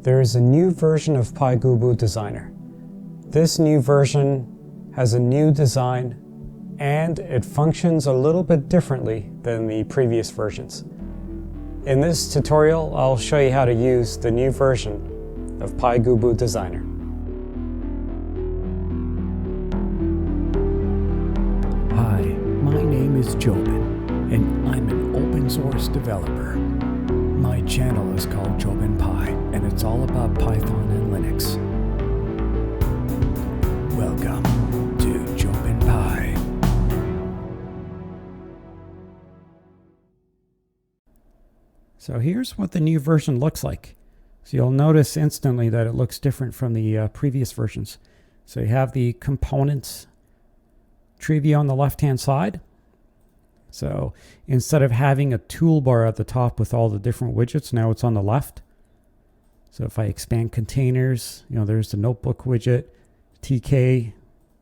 there is a new version of Pygubu Designer. This new version has a new design and it functions a little bit differently than the previous versions. In this tutorial, I'll show you how to use the new version of Pygubu Designer. Hi, my name is Jobin, and I'm an open source developer. My channel is called JobinPy, and it's all about Python and Linux. Welcome to JobinPy. So here's what the new version looks like. So you'll notice instantly that it looks different from the previous versions. So you have the components tree view on the left-hand side. So instead of having a toolbar at the top with all the different widgets, now it's on the left. So if I expand containers, there's the notebook widget, TK,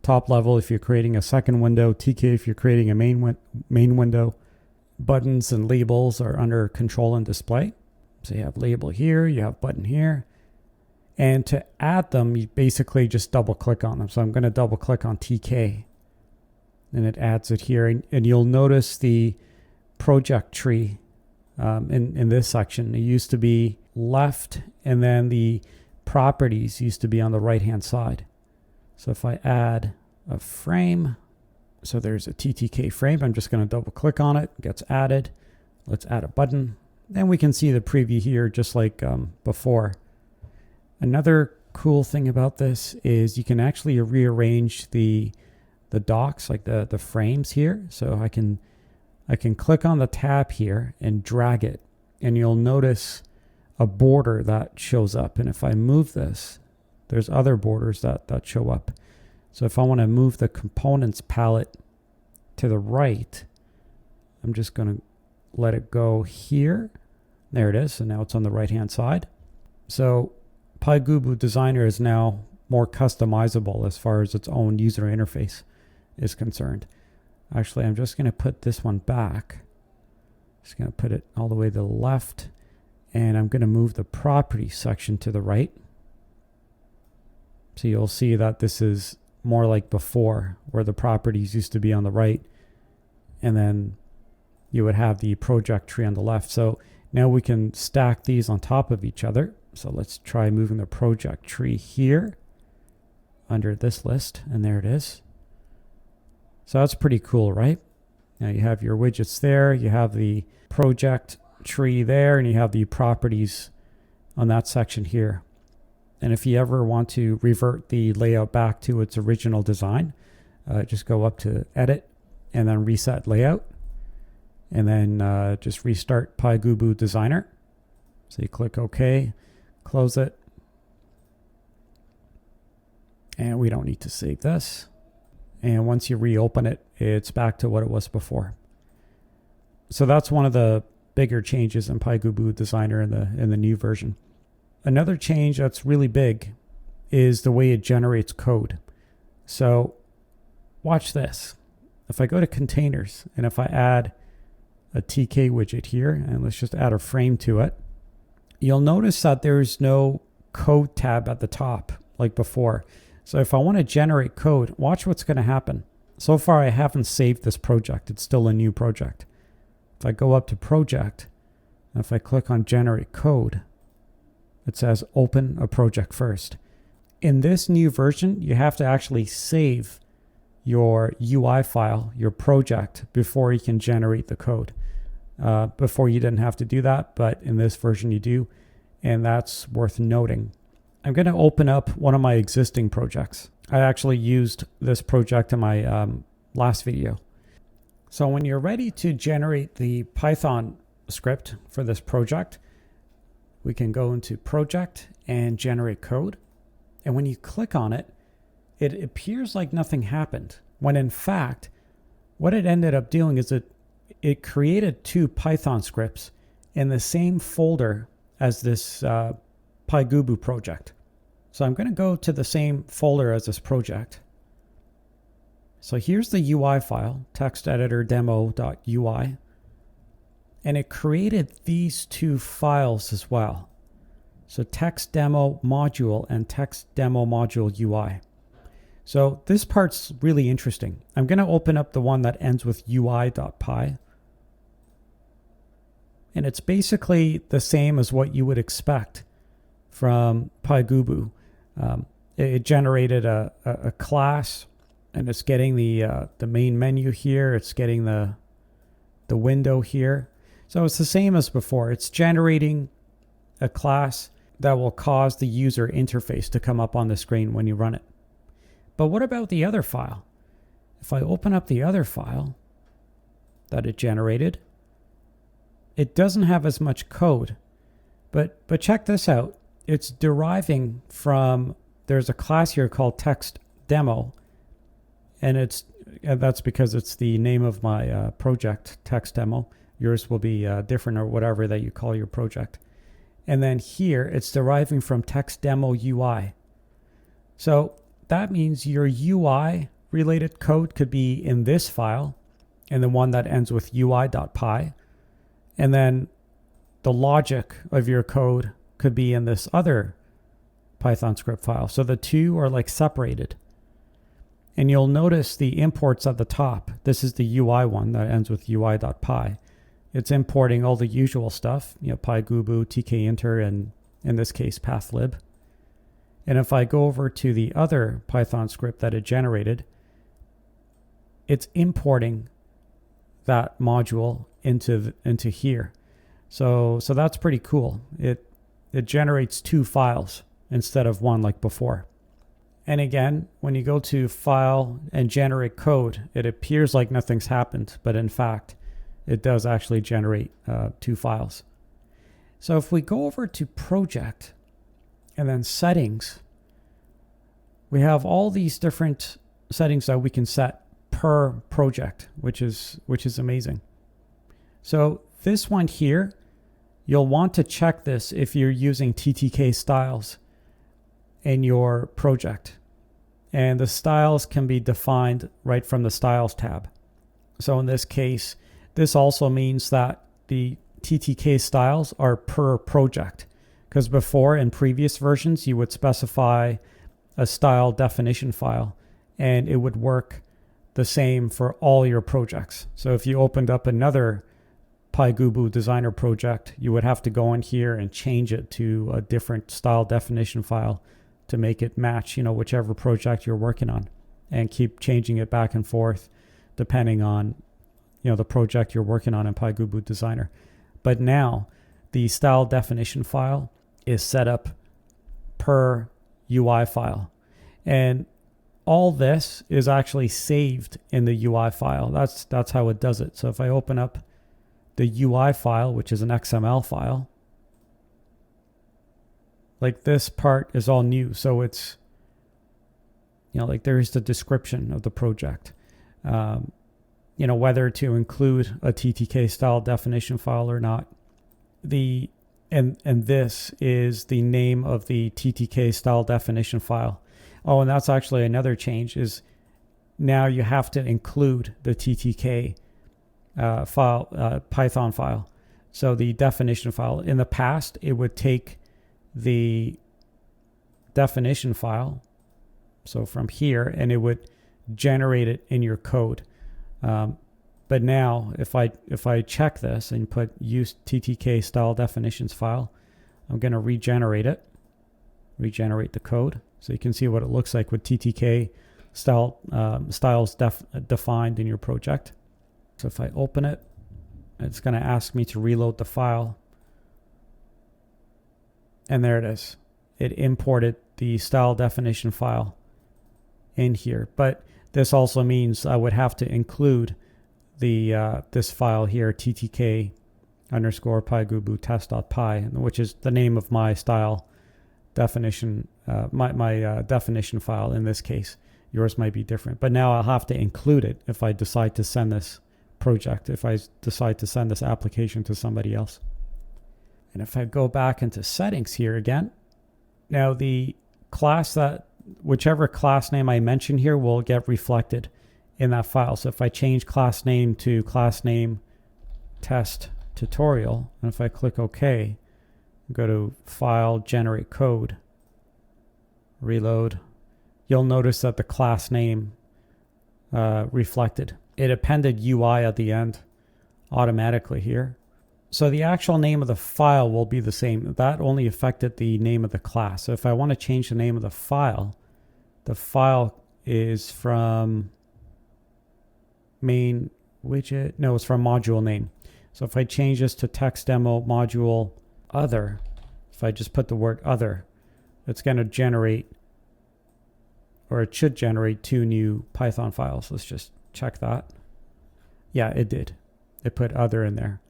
top level if you're creating a second window, TK if you're creating a main window. Buttons and labels are under control and display. So you have label here, you have button here. And to add them, you basically just double click on them. So I'm going to double click on TK. And it adds it here. And you'll notice the project tree in this section. It used to be left, and then the properties used to be on the right-hand side. So if I add a frame, so there's a TTK frame. I'm just going to double click on it. It gets added. Let's add a button. Then we can see the preview here just like before. Another cool thing about this is you can actually rearrange the docs, like the frames here. So I can click on the tab here and drag it, and you'll notice a border that shows up. And if I move this, there's other borders that show up. So if I want to move the components palette to the right, I'm just going to let it go here. There it is. So now it's on the right hand side. So Pygubu Designer is now more customizable as far as its own user interface is concerned. Actually, I'm just going to put this one back. Just going to put it all the way to the left, and I'm going to move the properties section to the right. So you'll see that this is more like before, where the properties used to be on the right, and then you would have the project tree on the left. So now we can stack these on top of each other. So let's try moving the project tree here under this list, and there it is. So that's pretty cool, right? Now you have your widgets there, you have the project tree there, and you have the properties on that section here. And if you ever want to revert the layout back to its original design, just go up to Edit and then Reset Layout. And then just restart Pygubu Designer. So you click OK, close it. And we don't need to save this. And once you reopen it, it's back to what it was before. So that's one of the bigger changes in Pygubu Designer in the new version. Another change that's really big is the way it generates code. So watch this. If I go to containers and if I add a TK widget here, and let's just add a frame to it, you'll notice that there's no code tab at the top like before. So if I want to generate code, watch what's going to happen. So far, I haven't saved this project. It's still a new project. If I go up to project, and if I click on generate code, it says open a project first. In this new version, you have to actually save your UI file, your project, before you can generate the code. Before you didn't have to do that, but in this version you do, and that's worth noting. I'm going to open up one of my existing projects. I actually used this project in my last video. So when you're ready to generate the Python script for this project, we can go into project and generate code. And when you click on it, it appears like nothing happened, when in fact, what it ended up doing is it created two Python scripts in the same folder as this Pygubu project. So I'm going to go to the same folder as this project. So here's the UI file, texteditordemo.ui. And it created these two files as well. So text demo module and text demo module UI. So this part's really interesting. I'm going to open up the one that ends with UI.py. And it's basically the same as what you would expect from Pygubu. It generated a class, and it's getting the main menu here. It's getting the window here. So it's the same as before. It's generating a class that will cause the user interface to come up on the screen when you run it. But what about the other file? If I open up the other file that it generated, it doesn't have as much code. But check this out. It's deriving from, there's a class here called text demo, and that's because it's the name of my project, text demo. Yours will be different, or whatever that you call your project. And then here, it's deriving from text demo UI. So that means your UI related code could be in this file, and the one that ends with UI.py. And then the logic of your code could be in this other Python script file. So the two are like separated. And you'll notice the imports at the top. This is the UI one that ends with UI.py. It's importing all the usual stuff, Pygubu, Tkinter, and in this case, pathlib. And if I go over to the other Python script that it generated, it's importing that module into here. So that's pretty cool. It generates two files instead of one like before. And again, when you go to File and Generate Code, it appears like nothing's happened, but in fact, it does actually generate two files. So if we go over to Project and then Settings, we have all these different settings that we can set per project, which is amazing. So this one here, you'll want to check this if you're using TTK styles in your project. And the styles can be defined right from the Styles tab. So in this case, this also means that the TTK styles are per project. Because before, in previous versions, you would specify a style definition file, and it would work the same for all your projects. So if you opened up another Pygubu Designer project, you would have to go in here and change it to a different style definition file to make it match, whichever project you're working on, and keep changing it back and forth depending on, the project you're working on in Pygubu Designer. But now the style definition file is set up per UI file. And all this is actually saved in the UI file. That's how it does it. So if I open up the UI file, which is an XML file, like this part is all new. So it's, like there's the description of the project, whether to include a TTK style definition file or not. And this is the name of the TTK style definition file. Oh, and that's actually another change, is now you have to include the TTK file, Python file. So the definition file. In the past, it would take the definition file, so from here, and it would generate it in your code. But now, if I check this and put use TTK style definitions file, I'm going to regenerate the code, so you can see what it looks like with TTK styles defined in your project. So if I open it, it's going to ask me to reload the file. And there it is. It imported the style definition file in here. But this also means I would have to include the this file here, ttk _ pygubu test.py, which is the name of my style definition, my definition file in this case. Yours might be different. But now I'll have to include it if I decide to send this project, if I decide to send this application to somebody else. And if I go back into settings here again, now the class whichever class name I mention here will get reflected in that file. So if I change class name to class name test tutorial, and if I click OK, go to File, Generate Code, reload. You'll notice that the class name reflected. It appended UI at the end automatically here. So the actual name of the file will be the same. That only affected the name of the class. So if I want to change the name of the file is from main widget. No, it's from module name. So if I change this to text demo module other, if I just put the word other, it's going to generate, or it should generate 2 new Python files. Let's just check that. Yeah, it did. It put other in there.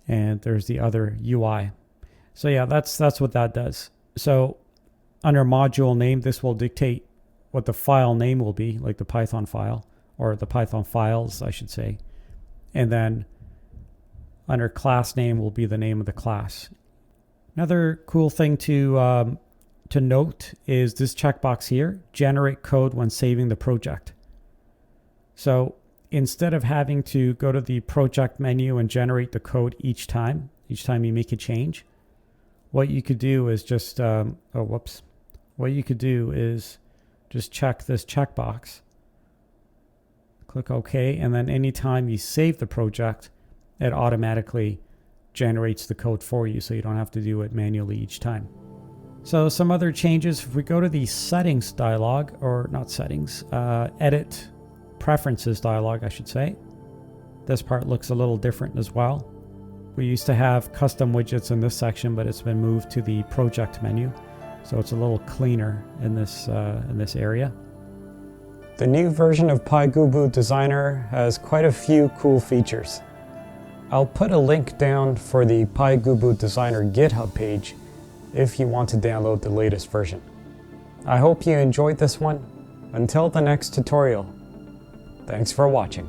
And there's the other UI. So yeah, that's what that does. So under module name, this will dictate what the file name will be, like the Python file, or the Python files, I should say. And then under class name will be the name of the class. Another cool thing to note is this checkbox here, generate code when saving the project. So instead of having to go to the project menu and generate the code each time you make a change, what you could do is just, what you could do is just check this checkbox, click OK, and then anytime you save the project, it automatically generates the code for you, so you don't have to do it manually each time. So some other changes, if we go to the settings dialog, or not settings, edit preferences dialog, I should say. This part looks a little different as well. We used to have custom widgets in this section, but it's been moved to the project menu. So it's a little cleaner in this area. The new version of Pygubu Designer has quite a few cool features. I'll put a link down for the Pygubu Designer GitHub page if you want to download the latest version. I hope you enjoyed this one. Until the next tutorial, thanks for watching.